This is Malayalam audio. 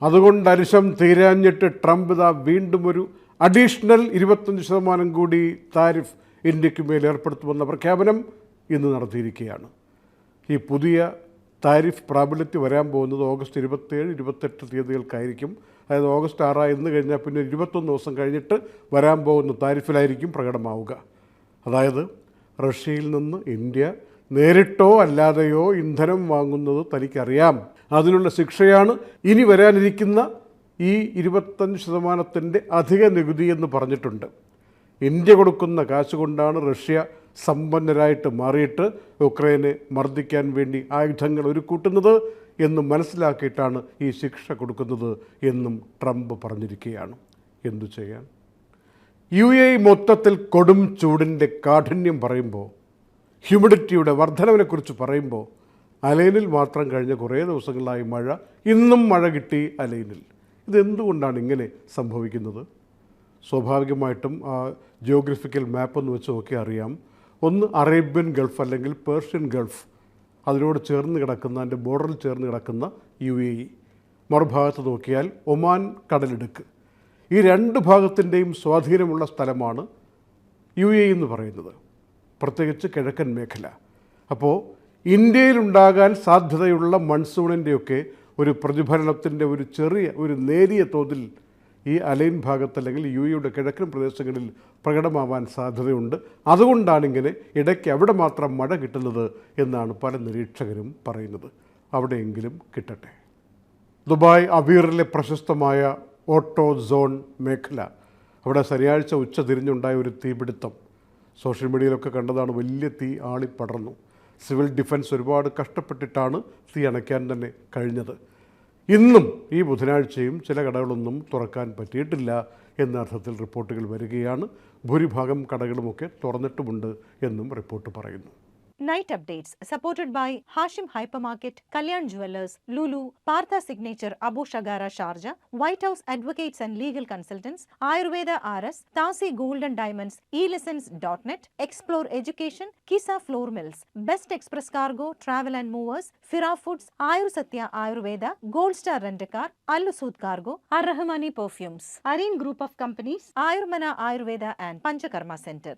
അതുകൊണ്ട് അരിശം തീരാഞ്ഞിട്ട് ട്രംപ് വീണ്ടും ഒരു അഡീഷണൽ 25% കൂടി താരിഫ് ഇന്ത്യക്ക് മേൽ ഏർപ്പെടുത്തുമെന്ന പ്രഖ്യാപനം ഇന്ന് നടത്തിയിരിക്കുകയാണ്. ഈ പുതിയ താരിഫ് പ്രാബല്യത്തിൽ വരാൻ പോകുന്നത് ഓഗസ്റ്റ് 27, 28 തീയതികൾക്കായിരിക്കും. അതായത് ഓഗസ്റ്റ് 6 ഇന്ന് കഴിഞ്ഞാൽ പിന്നെ 21 ദിവസം കഴിഞ്ഞിട്ട് വരാൻ പോകുന്ന താരിഫിലായിരിക്കും പ്രകടമാവുക. അതായത് റഷ്യയിൽ നിന്ന് ഇന്ത്യ നേരിട്ടോ അല്ലാതെയോ ഇന്ധനം വാങ്ങുന്നത് തനിക്കറിയാം, അതിനുള്ള ശിക്ഷയാണ് ഇനി വരാനിരിക്കുന്ന ഈ 25% അധിക നികുതി എന്ന് പറഞ്ഞിട്ടുണ്ട്. ഇന്ത്യ കൊടുക്കുന്ന കാശ് കൊണ്ടാണ് റഷ്യ സമ്പന്നരായിട്ട് മാറിയിട്ട് യുക്രൈനെ മർദ്ദിക്കാൻ വേണ്ടി ആയുധങ്ങൾ ഒരുക്കൂട്ടുന്നത് എന്ന് മനസ്സിലാക്കിയിട്ടാണ് ഈ ശിക്ഷ കൊടുക്കുന്നത് എന്നും ട്രംപ് പറഞ്ഞിരിക്കുകയാണ്. എന്തു ചെയ്യാൻ? UAE മൊത്തത്തിൽ കൊടും ചൂടിൻ്റെ കാഠിന്യം പറയുമ്പോൾ, ഹ്യൂമിഡിറ്റിയുടെ വർധനവിനെക്കുറിച്ച് പറയുമ്പോൾ, അലൈനിൽ മാത്രം കഴിഞ്ഞ കുറേ ദിവസങ്ങളായി മഴ, ഇന്നും മഴ കിട്ടി അലൈനിൽ. ഇതെന്തുകൊണ്ടാണ് ഇങ്ങനെ സംഭവിക്കുന്നത്? സ്വാഭാവികമായിട്ടും ആ ജിയോഗ്രഫിക്കൽ മാപ്പൊന്ന് വെച്ച് നോക്കിയാൽ അറിയാം. ഒന്ന് അറേബ്യൻ ഗൾഫ് അല്ലെങ്കിൽ പേർഷ്യൻ ഗൾഫ്, അതിനോട് ചേർന്ന് കിടക്കുന്ന, അതിൻ്റെ ബോർഡറിൽ ചേർന്ന് കിടക്കുന്ന UAE. മറുഭാഗത്ത് നോക്കിയാൽ ഒമാൻ കടലിടുക്ക്. ഈ രണ്ട് ഭാഗത്തിൻ്റെയും സ്വാധീനമുള്ള സ്ഥലമാണ് UAE എന്ന് പറയുന്നത്, പ്രത്യേകിച്ച് കിഴക്കൻ മേഖല. അപ്പോൾ ഇന്ത്യയിലുണ്ടാകാൻ സാധ്യതയുള്ള മൺസൂണിൻ്റെയൊക്കെ ഒരു പ്രതിഫലനത്തിൻ്റെ ഒരു നേരിയ തോതിൽ ഈ അലൈൻ ഭാഗത്ത് അല്ലെങ്കിൽ UAEയുടെ കിഴക്കൻ പ്രദേശങ്ങളിൽ പ്രകടമാവാൻ സാധ്യതയുണ്ട്. അതുകൊണ്ടാണിങ്ങനെ ഇടയ്ക്ക് അവിടെ മാത്രം മഴ കിട്ടുന്നത് എന്നാണ് പല നിരീക്ഷകരും പറയുന്നത്. അവിടെയെങ്കിലും കിട്ടട്ടെ. ദുബായ് അബീറിലെ പ്രശസ്തമായ ഓട്ടോ സോൺ മേഖല, അവിടെ ശനിയാഴ്ച ഉച്ച തിരിഞ്ഞുണ്ടായ ഒരു തീപിടുത്തം സോഷ്യൽ മീഡിയയിലൊക്കെ കണ്ടതാണ്. വലിയ തീ ആളിപ്പടർന്നു. സിവിൽ ഡിഫൻസ് ഒരുപാട് കഷ്ടപ്പെട്ടിട്ടാണ് തീ അണയ്ക്കാൻ തന്നെ കഴിഞ്ഞത്. ഇന്നും ഈ ബുധനാഴ്ചയും ചില കടകളൊന്നും തുറക്കാൻ പറ്റിയിട്ടില്ല എന്ന അർത്ഥത്തിൽ റിപ്പോർട്ടുകൾ വരികയാണ്. ഭൂരിഭാഗം കടകളുമൊക്കെ തുറന്നിട്ടുമുണ്ട് എന്നും റിപ്പോർട്ട് പറയുന്നു. Night updates supported by Hashim Hypermarket, Kalyan Jewellers, Lulu, Partha Signature, Abu Shagara Sharjah, White House Advocates and Legal Consultants, Ayurveda RS, Tasi Gold and Diamonds, eLessons.net, Explore Education, Kisa Floor Mills, Best Express Cargo, Travel and Movers, Fira Foods, Ayur Satya Ayurveda, Gold Star Rent-A-Car, Al-Usud Cargo, Ar-Rahmani Perfumes, Areen Group of Companies, Ayurmana Ayurveda and Panchakarma Center.